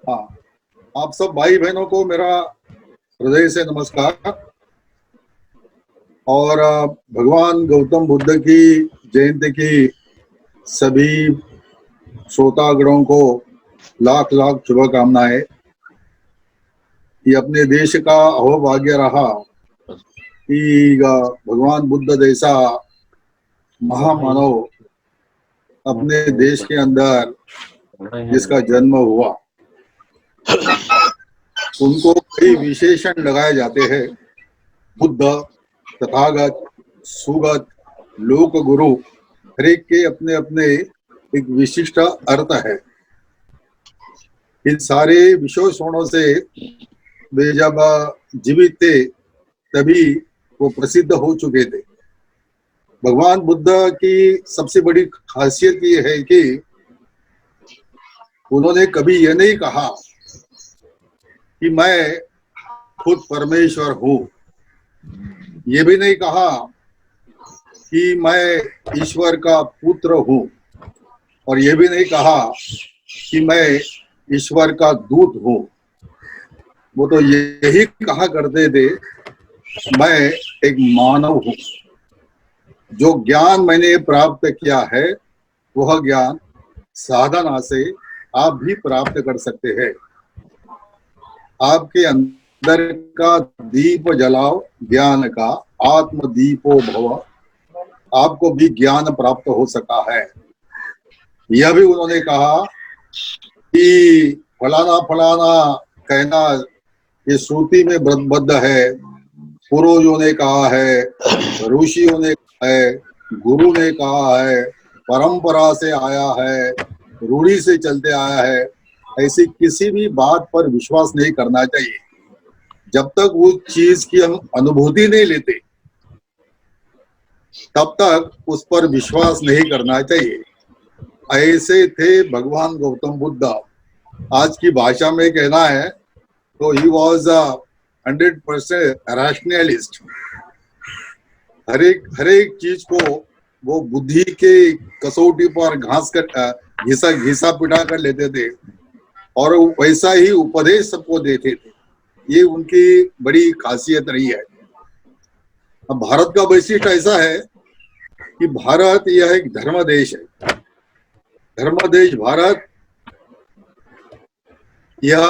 हाँ, आप सब भाई बहनों को मेरा हृदय से नमस्कार। और भगवान गौतम बुद्ध की जयंती की सभी श्रोतागणों को लाख लाख शुभकामनाएं। ये अपने देश का अहोभाग्य रहा कि भगवान बुद्ध जैसा महामानव अपने देश के अंदर जिसका जन्म हुआ, उनको कई विशेषण लगाए जाते हैं। बुद्ध, तथागत, सुगत, लोक गुरु, हर एक के अपने अपने एक विशिष्ट अर्थ है। इन सारे विशेषणों से वे जब जीवित थे तभी वो प्रसिद्ध हो चुके थे। भगवान बुद्ध की सबसे बड़ी खासियत ये है कि उन्होंने कभी ये नहीं कहा कि मैं खुद परमेश्वर हूँ, ये भी नहीं कहा कि मैं ईश्वर का पुत्र हूँ, और ये भी नहीं कहा कि मैं ईश्वर का दूत हूँ। वो तो यही कहा करते थे, मैं एक मानव हूँ। जो ज्ञान मैंने प्राप्त किया है वह ज्ञान साधना से आप भी प्राप्त कर सकते हैं। आपके अंदर का दीप जलाओ ज्ञान का, आत्म दीपो भव, आपको भी ज्ञान प्राप्त हो सका है। यह भी उन्होंने कहा कि फलाना फलाना कहना ये श्रुति में बद्ध है, पूर्वजों ने कहा है, ऋषियों ने कहा है, गुरु ने कहा है, परंपरा से आया है, रूढ़ी से चलते आया है। ऐसी किसी भी बात पर विश्वास नहीं करना चाहिए जब तक वो चीज की हम अनुभूति नहीं लेते, तब तक उस पर विश्वास नहीं करना चाहिए। ऐसे थे भगवान गौतम बुद्ध। आज की भाषा में कहना है तो ही वॉज 100% रैशनलिस्ट। हर एक चीज को वो बुद्धि के कसौटी पर घिसा पिटा कर लेते थे और वैसा ही उपदेश सबको देते थे। ये उनकी बड़ी खासियत रही है। अब भारत का वैशिष्ट्य ऐसा है कि भारत यह एक धर्म देश है। धर्म देश भारत यह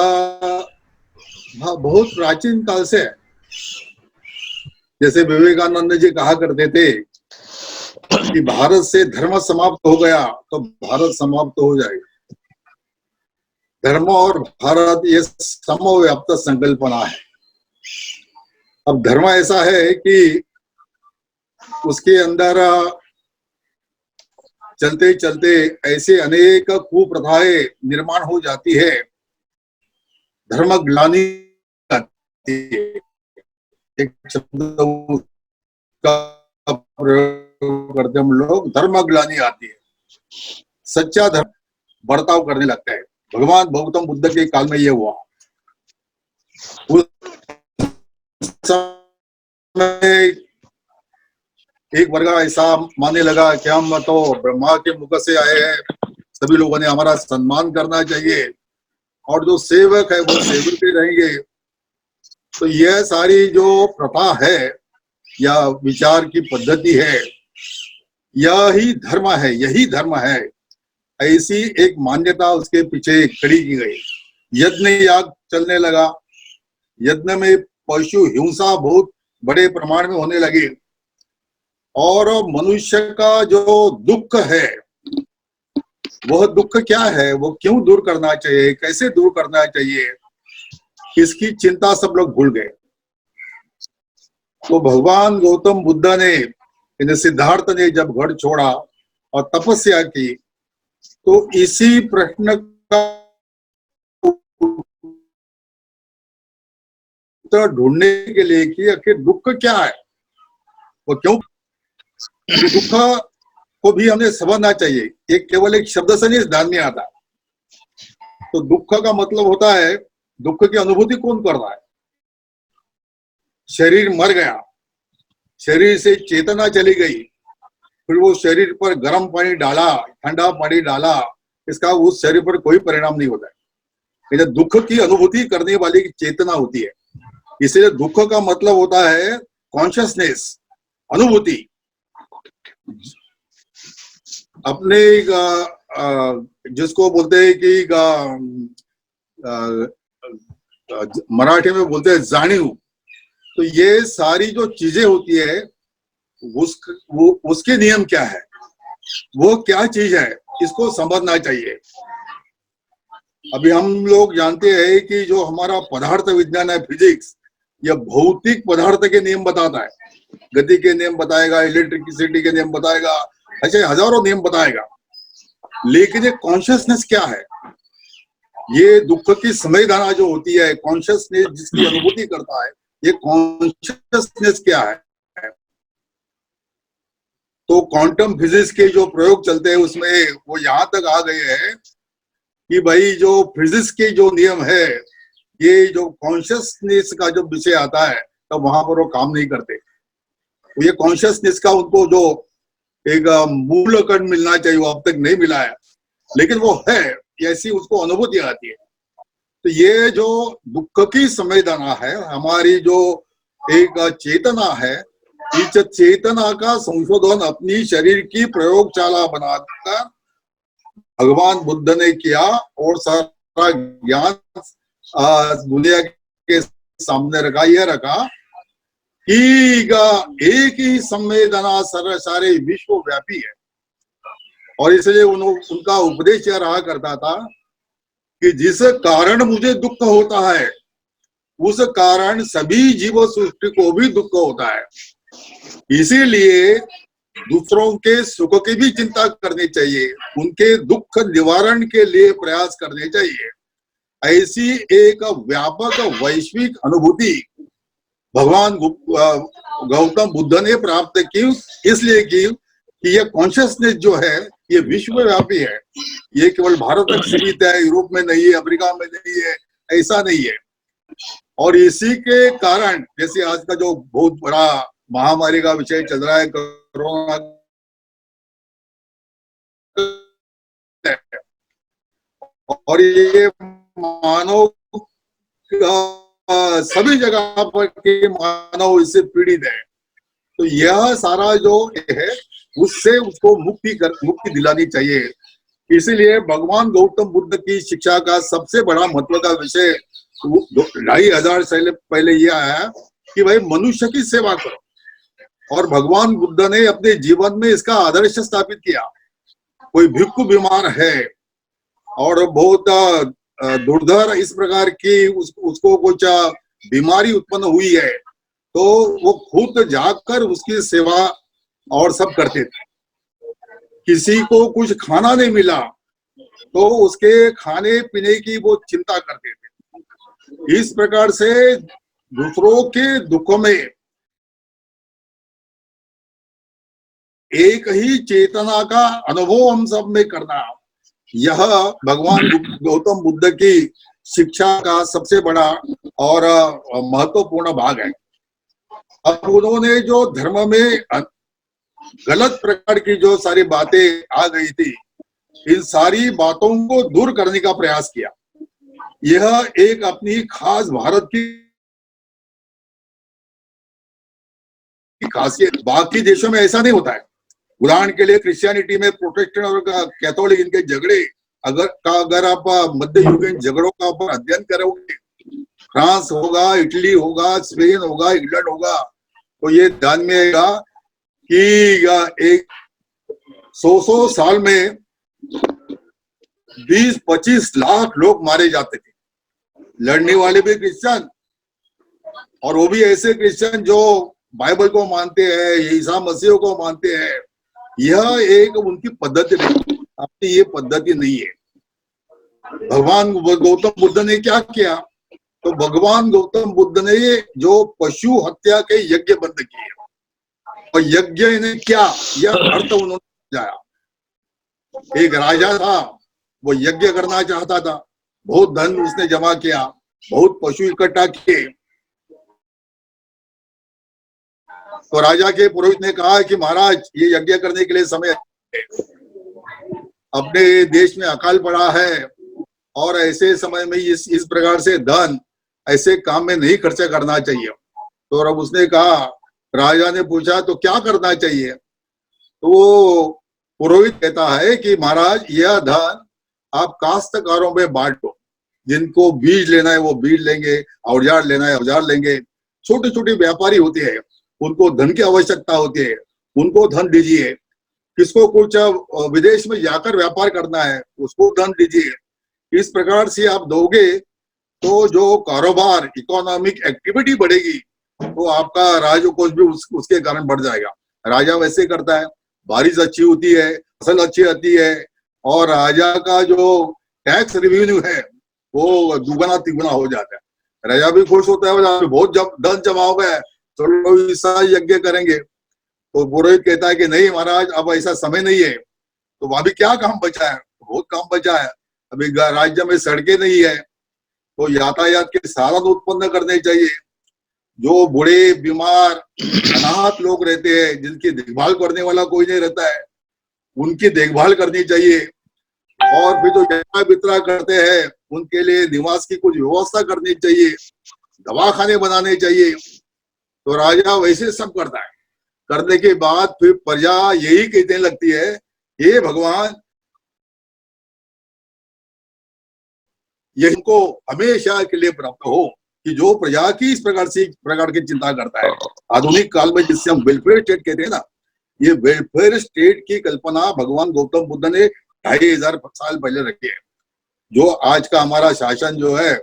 बहुत प्राचीन काल से है। जैसे विवेकानंद जी कहा करते थे कि भारत से धर्म समाप्त हो गया तो भारत समाप्त हो जाएगा। धर्म और भारत ये समव्याप्त संकल्पना है। अब धर्म ऐसा है कि उसके अंदर चलते चलते ऐसे अनेक कुप्रथाएं निर्माण हो जाती है। धर्म ग्लानि आती है, एक शब्द का प्रयोग करते हम लोग, धर्म ग्लानि आती है। सच्चा धर्म बर्ताव करने लगता है। भगवान गौतम बुद्ध के काल में ये हुआ। उस समय एक वर्ग ऐसा मानने लगा कि हम तो ब्रह्मा के मुख से आए हैं, सभी लोगों ने हमारा सम्मान करना चाहिए, और जो सेवक है वो सेवक ही रहेंगे। तो यह सारी जो प्रथा है या विचार की पद्धति है, यही धर्म है, यही धर्म है। ऐसी एक मान्यता उसके पीछे खड़ी की गई। यज्ञ याग चलने लगा। यज्ञ में पशु हिंसा बहुत बड़े प्रमाण में होने लगी, और मनुष्य का जो दुख है वह दुख क्या है, वो क्यों दूर करना चाहिए, कैसे दूर करना चाहिए, इसकी चिंता सब लोग भूल गए। तो भगवान गौतम बुद्ध ने, सिद्धार्थ ने जब घर छोड़ा और तपस्या की, तो इसी प्रश्न का उत्तर ढूंढने के लिए कि आखिर दुख क्या है, वो क्यों। दुख को भी हमें समझना चाहिए। ये केवल एक शब्द से नहीं ध्यान में आता। तो दुख का मतलब होता है, दुख की अनुभूति कौन कर रहा है। शरीर मर गया, शरीर से चेतना चली गई, फिर वो शरीर पर गर्म पानी डाला, ठंडा पानी डाला, इसका उस शरीर पर कोई परिणाम नहीं होता है। ये दुख की अनुभूति करने वाली चेतना होती है। इसलिए दुख का मतलब होता है कॉन्शियसनेस, अनुभूति। अपने जिसको बोलते हैं कि मराठी में बोलते हैं जाणीव। तो ये सारी जो चीजें होती है उसके नियम क्या है, वो क्या चीज है, इसको समझना चाहिए। अभी हम लोग जानते हैं कि जो हमारा पदार्थ विज्ञान है, फिजिक्स, यह भौतिक पदार्थ के नियम बताता है, गति के नियम बताएगा, इलेक्ट्रिसिटी के नियम बताएगा, ऐसे हजारों नियम बताएगा। लेकिन ये कॉन्शियसनेस क्या है, ये दुख की संवेदना जो होती है, कॉन्शियसनेस जिसकी अनुभूति करता है, ये कॉन्शियसनेस क्या है। तो क्वांटम फिजिक्स के जो प्रयोग चलते हैं उसमें वो यहाँ तक आ गए हैं कि भाई जो फिजिक्स के जो नियम है, ये जो कॉन्शियसनेस का जो विषय आता है तब वहां पर वो काम नहीं करते। तो ये कॉन्शियसनेस का उनको जो एक मूल कण मिलना चाहिए वो अब तक नहीं मिला है, लेकिन वो है, ऐसी उसको अनुभूति आती है। तो ये जो दुख की संवेदना है, हमारी जो एक चेतना है, इस चेतना का संशोधन अपनी शरीर की प्रयोगशाला बनाकर भगवान बुद्ध ने किया और सारा ज्ञान दुनिया के सामने रखा। यह रखा कि एक ही संवेदना सारे विश्वव्यापी है। और इसलिए उनका उपदेश यह रहा करता था कि जिस कारण मुझे दुख होता है उस कारण सभी जीव सृष्टि को भी दुख होता है। इसीलिए दूसरों के सुख की भी चिंता करनी चाहिए, उनके दुख निवारण के लिए प्रयास करने चाहिए। ऐसी एक व्यापक वैश्विक अनुभूति भगवान गौतम बुद्ध ने प्राप्त की, इसलिए की कि यह कॉन्शियसनेस जो है ये विश्वव्यापी है, ये केवल भारत तक सीमित है, यूरोप में नहीं है, अफ्रीका में नहीं है, ऐसा नहीं है। और इसी के कारण जैसे आज का जो बहुत बड़ा महामारी का विषय चल रहा है, कोरोना, और ये मानव सभी जगह पर के मानव इससे पीड़ित है। तो यह सारा जो है उससे उसको मुक्ति दिलानी चाहिए। इसीलिए भगवान गौतम बुद्ध की शिक्षा का सबसे बड़ा महत्व का विषय 2500 साल पहले यह आया कि भाई मनुष्य की सेवा करो। और भगवान बुद्ध ने अपने जीवन में इसका आदर्श स्थापित किया। कोई भिक्षु बीमार है और बहुत दुर्धर इस प्रकार की उसको कुछ बीमारी उत्पन्न हुई है, तो वो खुद जाकर उसकी सेवा और सब करते थे। किसी को कुछ खाना नहीं मिला तो उसके खाने पीने की वो चिंता करते थे। इस प्रकार से दूसरों के दुख में एक ही चेतना का अनुभव हम सब में करना, यह भगवान गौतम बुद्ध की शिक्षा का सबसे बड़ा और महत्वपूर्ण भाग है। अब उन्होंने जो धर्म में गलत प्रकार की जो सारी बातें आ गई थी, इन सारी बातों को दूर करने का प्रयास किया। यह एक अपनी खास भारत की खासियत, बाकी देशों में ऐसा नहीं होता है। उदाहरण के लिए क्रिश्चियनिटी में प्रोटेस्टेंट और कैथोलिक इनके झगड़े अगर आप मध्य युगीन झगड़ों का अध्ययन करोगे, फ्रांस होगा, इटली होगा, स्पेन होगा, इंग्लैंड होगा, तो ये ध्यान में आएगा कि एक 100 साल में 20-25 लाख लोग मारे जाते थे, लड़ने वाले भी क्रिश्चियन, और वो भी ऐसे क्रिश्चियन जो बाइबल को मानते हैं, ईसा मसीह को मानते हैं। यह एक उनकी पद्धति नहीं, अपनी ये पद्धति नहीं है। भगवान गौतम बुद्ध ने क्या किया, तो भगवान गौतम बुद्ध ने जो पशु हत्या के यज्ञ बंद किए, और यज्ञ ने क्या, यह अर्थ उन्होंने समझाया। एक राजा था, वो यज्ञ करना चाहता था, बहुत धन उसने जमा किया, बहुत पशु इकट्ठा किए। तो राजा के पुरोहित ने कहा कि महाराज ये यज्ञ करने के लिए समय है, अपने देश में अकाल पड़ा है, और ऐसे समय में इस प्रकार से धन ऐसे काम में नहीं खर्चा करना चाहिए। तो अब उसने कहा, राजा ने पूछा तो क्या करना चाहिए? तो वो पुरोहित कहता है कि महाराज यह धन आप काश्तकारों में बांट दो, जिनको बीज लेना है वो बीज लेंगे, औजार लेना है औजार लेंगे। छोटे छोटे व्यापारी होते हैं, उनको धन की आवश्यकता होती है, उनको धन दीजिए। किसको कुछ विदेश में जाकर व्यापार करना है उसको धन दीजिए। इस प्रकार से आप दोगे तो जो कारोबार इकोनॉमिक एक्टिविटी बढ़ेगी तो आपका राजकोष भी उसके कारण बढ़ जाएगा। राजा वैसे करता है, बारिश अच्छी होती है, फसल अच्छी आती है, और राजा का जो टैक्स रेवेन्यू है वो दुगना तिगुना हो जाता है। राजा भी खुश होता है, बहुत धन जमा हो गया है, चलो ईसा यज्ञ करेंगे। तो पुरोहित कहता है कि नहीं महाराज, अब ऐसा समय नहीं है। तो वहां भी क्या काम बचा है? बहुत काम बचा है। अभी राज्य में सड़कें नहीं है, तो यातायात के साधन उत्पन्न करने चाहिए। जो बूढ़े बीमार अनाथ लोग रहते हैं, जिनकी देखभाल करने वाला कोई नहीं रहता है, उनकी देखभाल करनी चाहिए। और भी जो यात्रा वितरा करते हैं उनके लिए निवास की कुछ व्यवस्था करनी चाहिए, दवाखाने बनाने चाहिए। तो राजा वैसे सब करता है। करने के बाद फिर प्रजा यही कहने लगती है, हे भगवान, ये इनको हमेशा के लिए प्राप्त हो कि जो प्रजा की इस प्रकार की चिंता करता है। आधुनिक काल में जिससे हम वेलफेयर स्टेट कहते हैं ना, ये वेलफेयर स्टेट की कल्पना भगवान गौतम बुद्ध ने 2500 साल पहले रखी है। जो आज का हमारा शासन जो है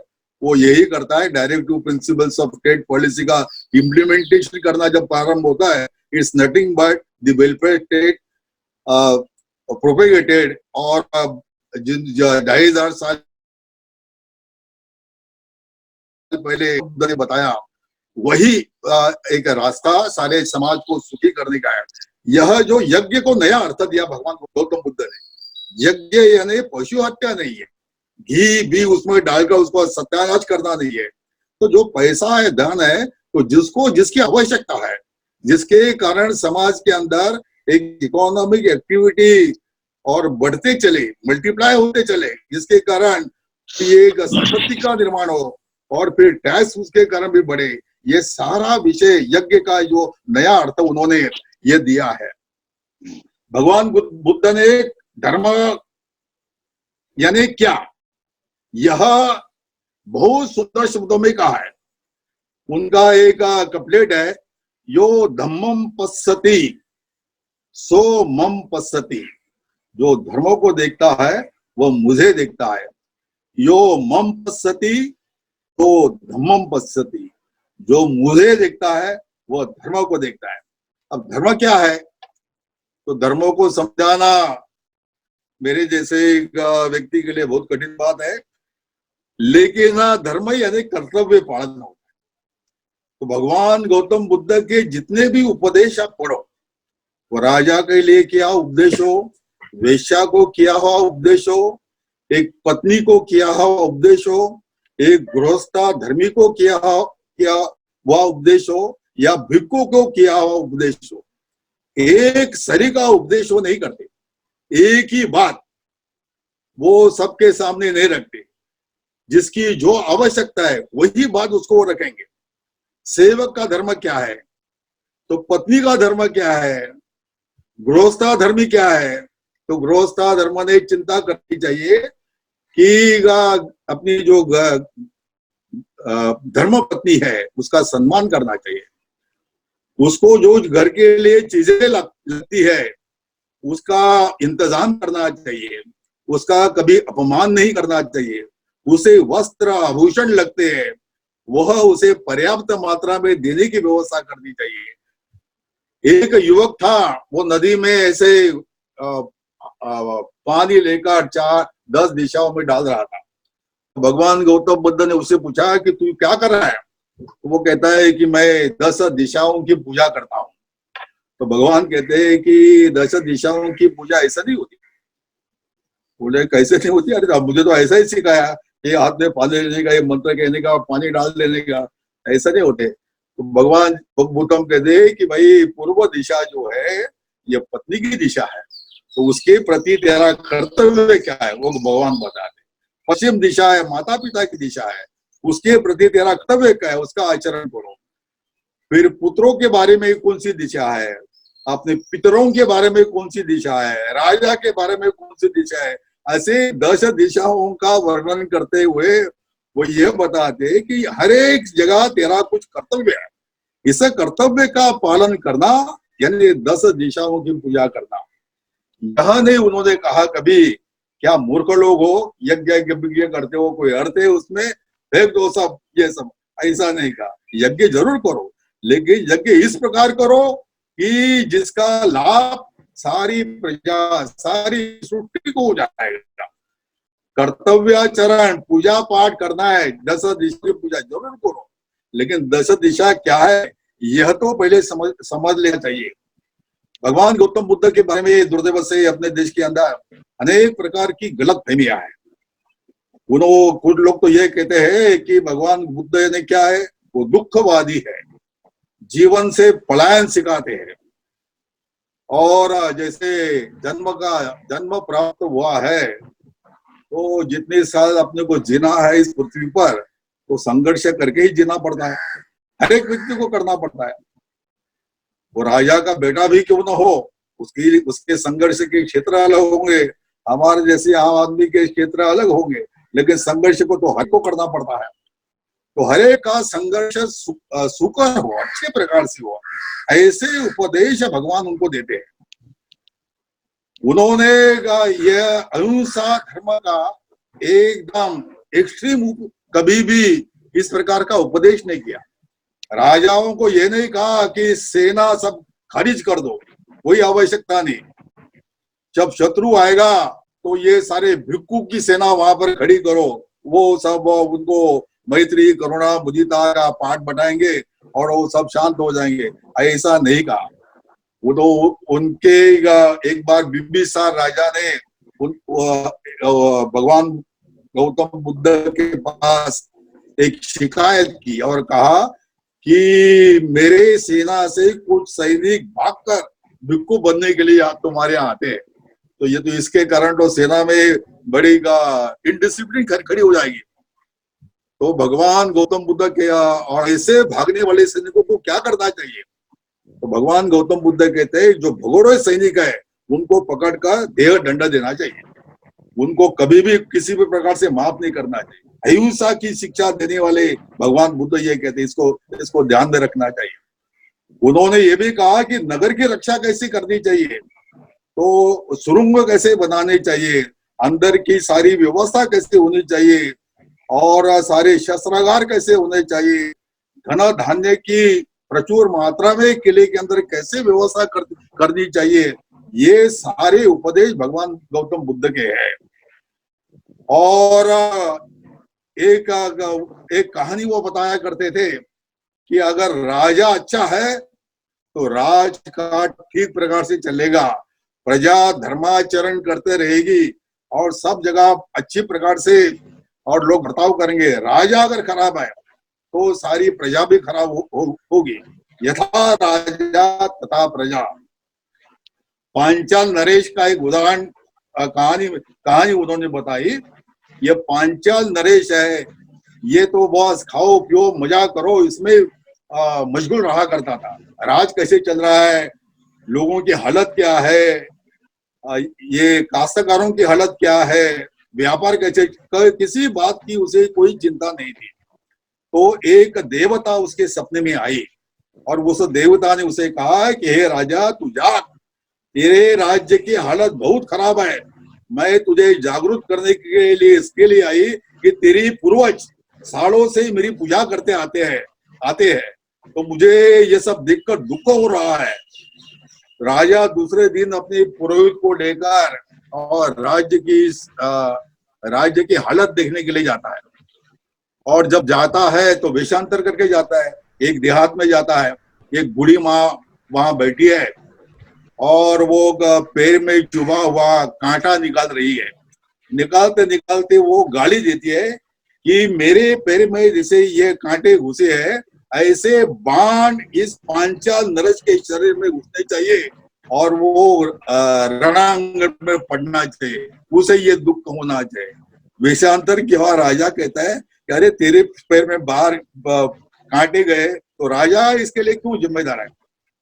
वो यही करता है। Direct to principles of state policy का इम्प्लीमेंटेशन करना जब प्रारंभ होता है, it's nothing but the welfare state propagated. और 2500 साल पहले बुद्ध ने बताया, वही एक रास्ता सारे समाज को सुखी करने का है। यह जो यज्ञ को नया अर्थ दिया भगवान गौतम बुद्ध ने, यज्ञ यानी पशु हत्या नहीं है, घी भी उसमें डालकर उसको सत्यानाश करना नहीं है। तो जो पैसा है, धन है, तो जिसको जिसकी आवश्यकता है, जिसके कारण समाज के अंदर एक इकोनॉमिक एक्टिविटी और बढ़ते चले, मल्टीप्लाई होते चले, जिसके कारण एक संपत्ति का निर्माण हो और फिर टैक्स उसके कारण भी बढ़े, ये सारा विषय यज्ञ का जो नया अर्थ उन्होंने ये दिया है। भगवान बुद्ध ने धर्म यानी क्या, यह बहुत सुंदर शब्दों में कहा है। उनका एक कपलेट है, यो धम्मम पश्यति सो मम पश्यति। जो धर्मों को देखता है वो मुझे देखता है। यो मम पश्यति तो धम्मम पश्यति। जो मुझे देखता है वो धर्म को देखता है। अब धर्म क्या है? तो धर्मों को समझाना मेरे जैसे व्यक्ति के लिए बहुत कठिन बात है, लेकिन धर्म यानी कर्तव्य पालन होता है। तो भगवान गौतम बुद्ध के जितने भी उपदेश आप पढ़ो, वो राजा के लिए क्या उपदेश हो, वेश्या को किया हुआ उपदेश हो, एक पत्नी को किया हुआ उपदेश हो, एक गृहस्था धर्मी को किया हुआ उपदेश हो, या भिक्षु को किया हुआ उपदेश हो, एक सरी का उपदेश वो नहीं करते। एक ही बात वो सबके सामने नहीं रखते। जिसकी जो आवश्यकता है वही बात उसको वो रखेंगे। सेवक का धर्म क्या है, तो पत्नी का धर्म क्या है, गृहस्था धर्मी क्या है, तो गृहस्था धर्म ने चिंता करनी चाहिए कि अपनी जो धर्म पत्नी है उसका सम्मान करना चाहिए। उसको जो घर के लिए चीजें लगती है उसका इंतजाम करना चाहिए, उसका कभी अपमान नहीं करना चाहिए। उसे वस्त्र आभूषण लगते हैं, वह उसे पर्याप्त मात्रा में देने की व्यवस्था करनी चाहिए। एक युवक था, वो नदी में ऐसे पानी लेकर 4-10 दिशाओं में डाल रहा था। भगवान गौतम बुद्ध ने उससे पूछा कि तू क्या कर रहा है? वो कहता है कि मैं 10 दिशाओं की पूजा करता हूँ। तो भगवान कहते हैं कि 10 दिशाओं की पूजा ऐसा नहीं होती। बोले कैसे नहीं होती? अरे मुझे तो ऐसा ही सिखाया, ये हाथ में पानी लेने का, ये मंत्र कहने का, पानी डाल देने का, ऐसा नहीं होते। तो भगवान गौतम कहते हैं कि भाई पूर्व दिशा जो है ये पत्नी की दिशा है, तो उसके प्रति तेरा कर्तव्य क्या है वो भगवान बताते। पश्चिम दिशा है, माता पिता की दिशा है, उसके प्रति तेरा कर्तव्य क्या है, उसका आचरण करो। फिर पुत्रों के बारे में कौन सी दिशा है, अपने पितरों के बारे में कौन सी दिशा है, राजा के बारे में कौन सी दिशा है, ऐसे 10 दिशाओं का वर्णन करते हुए वो ये बताते कि हर एक जगह तेरा कुछ कर्तव्य है, इस कर्तव्य का पालन करना यानी 10 दिशाओं की पूजा करना। यह नहीं उन्होंने कहा कभी क्या मूर्ख लोग हो, यज्ञ यज्ञ करते हो, कोई अर्थ है उसमें, फेंक दो सब ये सब, ऐसा नहीं कहा। यज्ञ जरूर करो, लेकिन यज्ञ इस प्रकार करो कि जिसका लाभ सारी प्रजा सारी सृष्टि को हो जाएगा। कर्तव्याचरण पूजा पाठ करना है, 10 दिशा की पूजा जरूर करो, लेकिन 10 दिशा क्या है यह तो पहले समझ लेना चाहिए। भगवान गौतम बुद्ध के बारे में दुर्दैव से अपने देश के अंदर अनेक प्रकार की गलत फहमियां है। कुछ लोग तो ये कहते हैं कि भगवान बुद्ध ने क्या है, वो दुखवादी है, जीवन से पलायन सिखाते हैं, और जैसे जन्म प्राप्त हुआ है तो जितने साल अपने को जीना है इस पृथ्वी पर तो संघर्ष करके ही जीना पड़ता है, हर एक व्यक्ति को करना पड़ता है। वो राजा का बेटा भी क्यों ना हो, उसके संघर्ष के क्षेत्र अलग होंगे, हमारे जैसे आम आदमी के क्षेत्र अलग होंगे, लेकिन संघर्ष को तो हर को करना पड़ता है। तो हर एक का संघर्ष सुकर हो, अच्छे प्रकार से हो, ऐसे उपदेश भगवान उनको देते हैं। उन्होंने यह अहिंसा धर्म का एकदम एक्सट्रीम कभी भी इस प्रकार का उपदेश नहीं किया। राजाओं को यह नहीं कहा कि सेना सब खारिज कर दो, कोई आवश्यकता नहीं। जब शत्रु आएगा तो ये सारे भिक्खु की सेना वहां पर खड़ी करो, वो सब उनको मैत्री करुणा मुदिता का पाठ बताएंगे और वो सब शांत हो जाएंगे, ऐसा नहीं कहा। वो तो उनके एक बार बिंबिसार राजा ने भगवान गौतम बुद्ध के पास एक शिकायत की और कहा कि मेरे सेना से कुछ सैनिक भागकर भिक्खु बनने के लिए तुम्हारे यहाँ आते हैं, तो ये तो इसके कारण तो सेना में बड़ी इनडिसिप्लिन खड़ी हो जाएगी। तो भगवान गौतम बुद्ध के और ऐसे भागने वाले सैनिकों को क्या करना चाहिए? तो भगवान गौतम बुद्ध कहते हैं जो भगोड़े सैनिक है उनको पकड़कर देह दंड देना चाहिए, उनको कभी भी किसी भी प्रकार से माफ नहीं करना चाहिए। अहिंसा की शिक्षा देने वाले भगवान बुद्ध ये कहते हैं, इसको ध्यान में रखना चाहिए। उन्होंने ये भी कहा कि नगर की रक्षा कैसे करनी चाहिए, तो सुरंग कैसे बनाने चाहिए, अंदर की सारी व्यवस्था कैसे होनी चाहिए, और सारे शस्त्रागार कैसे होने चाहिए, धन धान्य की प्रचुर मात्रा में किले के अंदर कैसे व्यवस्था करनी चाहिए, ये सारे उपदेश भगवान गौतम बुद्ध के हैं। और एक कहानी वो बताया करते थे कि अगर राजा अच्छा है तो राज का ठीक प्रकार से चलेगा, प्रजा धर्माचरण करते रहेगी और सब जगह अच्छी प्रकार से और लोग बर्ताव करेंगे। राजा अगर खराब है तो सारी प्रजा भी खराब होगी। यथा राजा तथा प्रजा। पांचाल नरेश का एक उदाहरण कहानी उन्होंने बताई। ये पांचाल नरेश है, ये तो बस खाओ पियो मजा करो इसमें मशगूल रहा करता था। राज कैसे चल रहा है, लोगों की हालत क्या है, ये काश्तकारों की हालत क्या है, व्यापार कैसे, किसी बात की उसे कोई चिंता नहीं थी। तो एक देवता उसके सपने में आई और उस देवता ने उसे कहा कि हे राजा तू जाग, तेरे राज्य की हालत बहुत खराब है, मैं तुझे जागरूक करने के लिए इसके लिए आई कि तेरी पूर्वज सालों से मेरी पूजा करते आते हैं, तो मुझे ये सब देखकर दुख हो रहा है। राजा दूसरे दिन अपने पुरोहित को लेकर और राज्य की हालत देखने के लिए जाता है, और जब जाता है तो वेशांतर करके जाता है। एक देहात में जाता है, एक बूढ़ी माँ वहां बैठी है और वो पैर में चुभा हुआ कांटा निकाल रही है। निकालते निकालते वो गाली देती है कि मेरे पैर में जैसे ये कांटे घुसे हैं ऐसे बाण इस पांचाल नरेश के शरीर में घुसने चाहिए और वो रणांगण में पड़ना चाहिए, उसे ये दुख होना चाहिए। वेशांतर के बाद राजा कहता है कि अरे तेरे पैर में बाहर कांटे गए तो राजा इसके लिए क्यों जिम्मेदार है?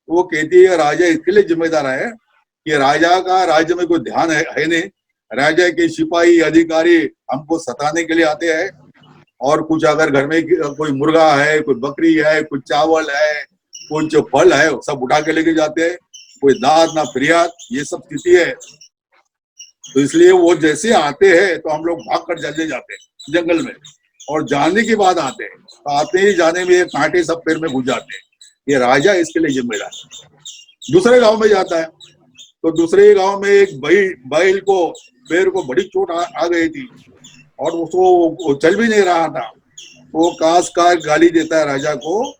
वो कहती है राजा इसके लिए जिम्मेदार है कि राजा का राज्य में कोई ध्यान है नहीं। राजा के सिपाही अधिकारी हमको सताने के लिए आते हैं, और कुछ अगर घर में कोई मुर्गा है, कोई बकरी है, कुछ चावल है, कुछ फल है, सब उठा के लेके जाते हैं। कोई दाद ना फिरियाद, ये सब स्थिति है। तो इसलिए वो जैसे आते हैं तो हम लोग भाग कर चले जाते हैं जंगल में, और जाने के बाद आते हैं तो आते ही जाने में कांटे सब पैर में घुस जाते हैं। ये राजा इसके लिए जिम्मेदार है। दूसरे गांव में जाता है तो दूसरे गांव में एक बैल को पैर को बड़ी चोट आ गई थी और उसको चल भी नहीं रहा था। वो कास का गाली देता है राजा को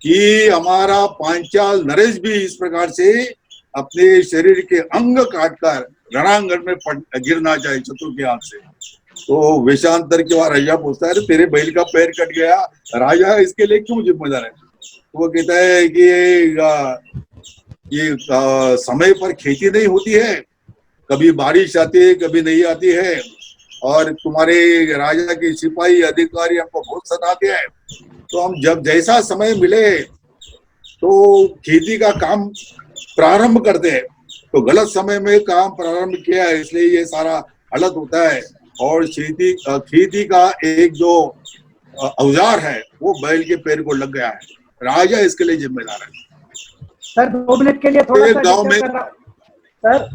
कि हमारा पांचाल नरेश भी इस प्रकार से अपने शरीर के अंग काटकर रणांगण में गिरना चाहिए शत्रु के हाथ से। तो वेशांतर के बाद राजा पूछता है तेरे बैल का पैर कट गया, राजा इसके लिए क्यों जिम्मेदार है? वो कहता है कि ये समय पर खेती नहीं होती है, कभी बारिश आती है कभी नहीं आती है, और तुम्हारे राजा के सिपाही अधिकारी हमको बहुत सताते हैं। तो हम जब जैसा समय मिले तो खेती का काम प्रारंभ करते हैं, तो गलत समय में काम प्रारंभ किया है इसलिए ये सारा हालत होता है। और खेती का एक जो औजार है वो बैल के पैर को लग गया है, राजा इसके लिए जिम्मेदार है। सर 2 मिनट के लिए थोड़ा सा गांव में सर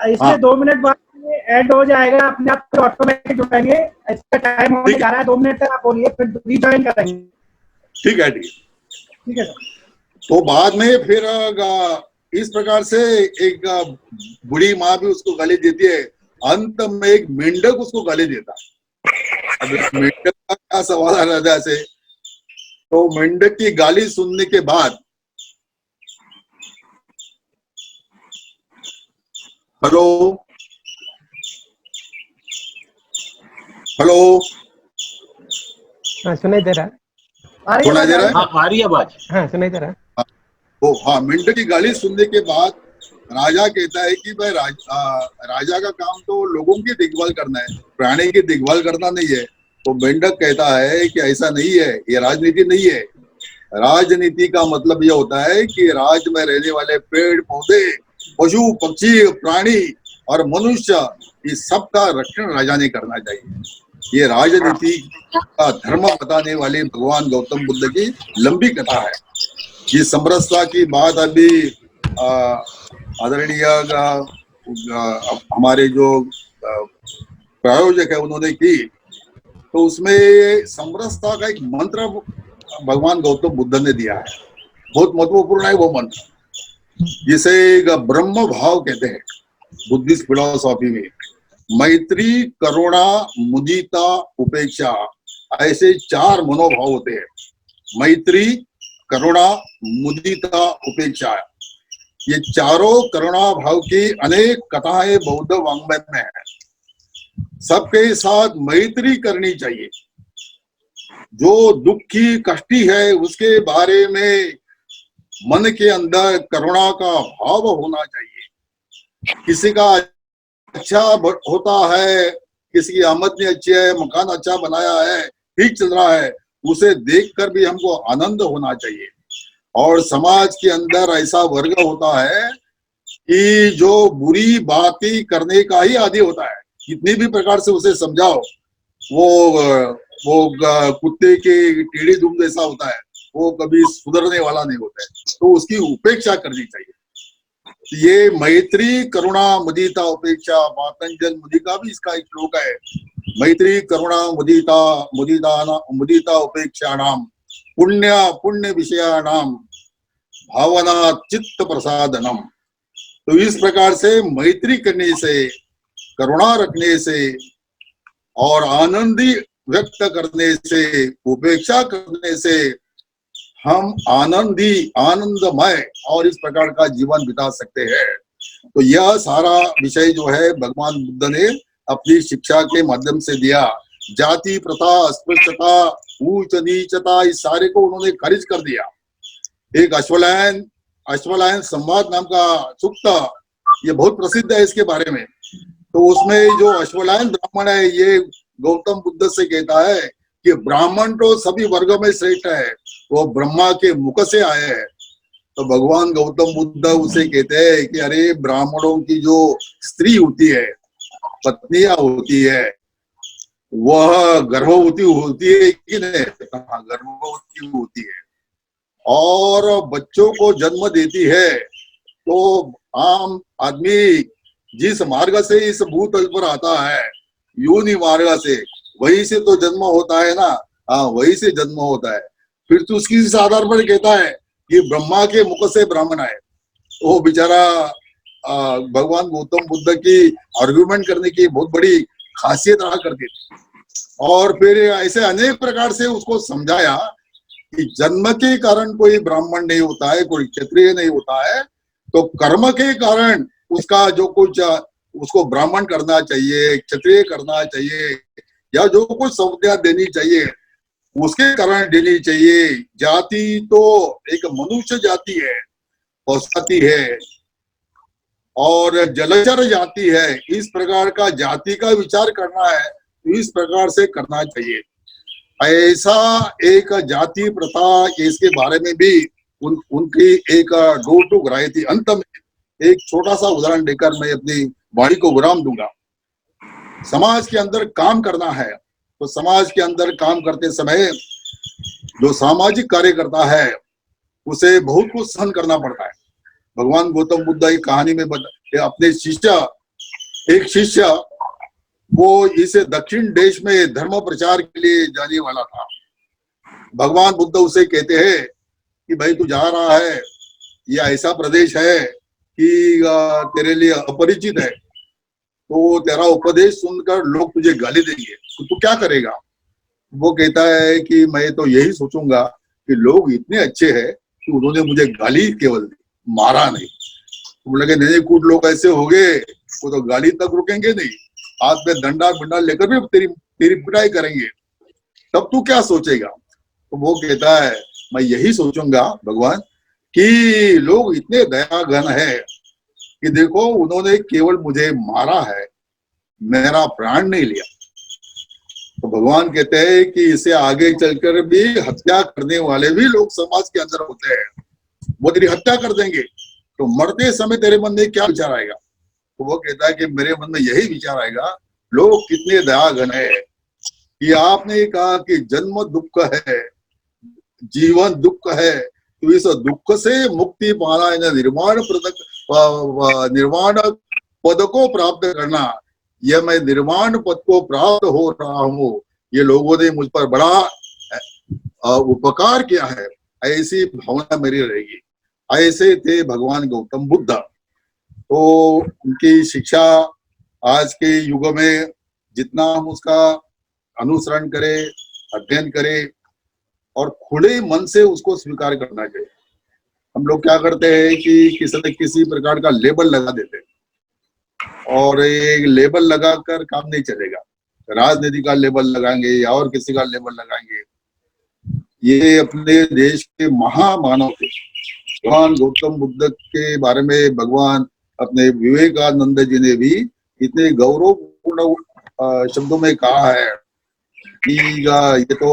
इसमें 2 मिनट बाद ऐड हो जाएगा, अपने आप ऑटोमेटिक जुड़ेंगे। इसका टाइम होने जा रहा है, 2 मिनट तक आप बोलिए फिर रीजॉइन करेंगे। ठीक है सर। तो बाद में फिर इस प्रकार से एक बूढ़ी माँ भी उसको गाली देती है, अंत में एक मेंढक उसको गाली देता है। अब मेंढक का क्या सवाल है राजा से? तो मेंढक की गाली सुनने के बाद हेलो हाँ सुनाई दे रहा है, सुनाई दे रहा है? हाँ आ रही है आवाज, हाँ सुनाई दे रहा है। तो हाँ, मेंढक की गाली सुनने के बाद राजा कहता है कि भाई राजा का काम तो लोगों की देखभाल करना है, प्राणी की देखभाल करना नहीं है। तो मेंढक कहता है कि ऐसा नहीं है, ये राजनीति नहीं है। राजनीति का मतलब ये होता है कि राज्य में रहने वाले पेड़ पौधे, पशु पक्षी, प्राणी और मनुष्य, इस सब का रक्षण राजा ने करना चाहिए। ये राजनीति का धर्म बताने वाले भगवान गौतम बुद्ध की लंबी कथा है। ये समरसता की बात अभी आदरणीय हमारे जो प्रायोजक है उन्होंने की, तो उसमें समरसता का एक मंत्र भगवान गौतम बुद्ध ने दिया है, बहुत महत्वपूर्ण है वो मंत्र, जिसे ब्रह्म भाव कहते हैं बुद्धिस्ट फिलॉसफी में। मैत्री, करुणा, मुदिता, उपेक्षा, ऐसे 4 मनोभाव होते हैं। मैत्री, करुणा, मुदिता, उपेक्षा, ये चारों करुणा भाव की अनेक कथाएं बौद्ध वाङ्मय में है। सबके साथ मैत्री करनी चाहिए। जो दुखी कष्टी है उसके बारे में मन के अंदर करुणा का भाव होना चाहिए। किसी का अच्छा होता है, किसी की आमदनी अच्छी है, मकान अच्छा बनाया है, ठीक चल रहा है, उसे देखकर भी हमको आनंद होना चाहिए। और समाज के अंदर ऐसा वर्ग होता है कि जो बुरी बातें करने का ही आदी होता है, कितनी भी प्रकार से उसे समझाओ, वो कुत्ते के टेढ़ी दुम जैसा होता है, वो कभी सुधरने वाला नहीं होता है, तो उसकी उपेक्षा करनी चाहिए। ये मैत्री, करुणा, मुदिता, उपेक्षा, पातंजल मुनि का भी इसका एक श्लोक है। मैत्री, करुणा, मुदिता, उपेक्षा नाम पुण्य विषयाणाम भावना चित्त प्रसादनम। तो इस प्रकार से मैत्री करने से, करुणा रखने से और आनंदी व्यक्त करने से, उपेक्षा करने से हम आनंदमय और इस प्रकार का जीवन बिता सकते हैं। तो यह सारा विषय जो है भगवान बुद्ध ने अपनी शिक्षा के माध्यम से दिया। जाति प्रथा, अस्पृश्यता, ऊंच नीचता, इस सारे को उन्होंने खारिज कर दिया। एक अश्वलायन संवाद नाम का सूक्त, ये बहुत प्रसिद्ध है इसके बारे में। तो उसमें जो अश्वलायन ब्राह्मण है ये गौतम बुद्ध से कहता है कि ब्राह्मण तो सभी वर्गों में श्रेष्ठ है, वो ब्रह्मा के मुख से आए हैं। तो भगवान गौतम बुद्ध उसे कहते हैं कि अरे ब्राह्मणों की जो स्त्री होती है, पत्नियां होती है, वह गर्भवती होती है कि नहीं? हाँ, गर्भवती होती है और बच्चों को जन्म देती है। तो आम आदमी जिस मार्ग से इस भूतल पर आता है, योनि मार्ग से, वही से तो जन्म होता है ना। हाँ, वही से जन्म होता है। फिर तो उसकी इस आधार पर कहता है कि ब्रह्मा के मुख से ब्राह्मण आए। वो बेचारा भगवान गौतम बुद्ध की आर्गुमेंट करने की बहुत बड़ी खासियत रहा करती थी। और फिर ऐसे अनेक प्रकार से उसको समझाया कि जन्म के कारण कोई ब्राह्मण नहीं होता है, कोई क्षत्रिय नहीं होता है, तो कर्म के कारण उसका जो कुछ उसको ब्राह्मण करना चाहिए, क्षत्रिय करना चाहिए, या जो कुछ संज्ञा देनी चाहिए उसके कारण देनी चाहिए। जाति तो एक मनुष्य जाति है, पशुजाति है और जलचर जाति है। इस प्रकार का जाति का विचार करना है तो इस प्रकार से करना चाहिए। ऐसा एक जाति प्रथा, इसके बारे में भी उनकी एक डोर टू ग्राही थी। अंत में एक छोटा सा उदाहरण देकर मैं अपनी वाणी को विराम दूंगा। समाज के अंदर काम करना है तो समाज के अंदर काम करते समय जो सामाजिक कार्य करता है उसे बहुत कुछ सहन करना पड़ता है। भगवान गौतम बुद्ध की कहानी में अपने एक शिष्य वो इस दक्षिण देश में धर्म प्रचार के लिए जाने वाला था। भगवान बुद्ध उसे कहते हैं कि भाई तू जा रहा है, यह ऐसा प्रदेश है कि तेरे लिए अपरिचित है, तो तेरा उपदेश सुनकर लोग तुझे गाली देंगे, तो तू क्या करेगा? वो कहता है कि मैं तो यही सोचूंगा कि लोग इतने अच्छे हैं कि उन्होंने मुझे गाली केवल दी, मारा नहीं। तो बोले नहीं, कुछ लोग ऐसे हो गए वो तो गाली तक रुकेंगे नहीं, हाथ में डंडा बिंडा लेकर भी तेरी पिटाई करेंगे, तब तू क्या सोचेगा? तो वो कहता है मैं यही सोचूंगा भगवान कि लोग इतने दयाघन है कि देखो उन्होंने केवल मुझे मारा है, मेरा प्राण नहीं लिया। तो भगवान कहते हैं कि इसे आगे चलकर भी हत्या करने वाले भी लोग समाज के अंदर होते हैं, वो तेरी हत्या कर देंगे, तो मरते समय तेरे मन में क्या विचार आएगा? तो वो कहता है कि मेरे मन में यही विचार आएगा, लोग कितने दयाघन है कि आपने कहा कि जन्म दुख है, जीवन दुख है, तो इस दुख से मुक्ति पाना, निर्वाण पद को प्राप्त करना, यह मैं निर्वाण पद को प्राप्त हो रहा हूँ, ये लोगों ने मुझ पर बड़ा उपकार किया है, ऐसी भावना मेरी रहेगी। ऐसे थे भगवान गौतम बुद्ध। तो उनकी शिक्षा आज के युग में जितना हम उसका अनुसरण करें, अध्ययन करें और खुले मन से उसको स्वीकार करना चाहिए। हम लोग क्या करते हैं कि किसी न किसी प्रकार का लेबल लगा देते हैं और एक लेबल लगाकर काम नहीं चलेगा। राजनीति का लेबल लगाएंगे या और किसी का लेबल लगाएंगे। ये अपने देश के महामानव थे। भगवान गौतम बुद्ध के बारे में भगवान अपने विवेकानंद जी ने भी इतने गौरवपूर्ण शब्दों में कहा है कि ये तो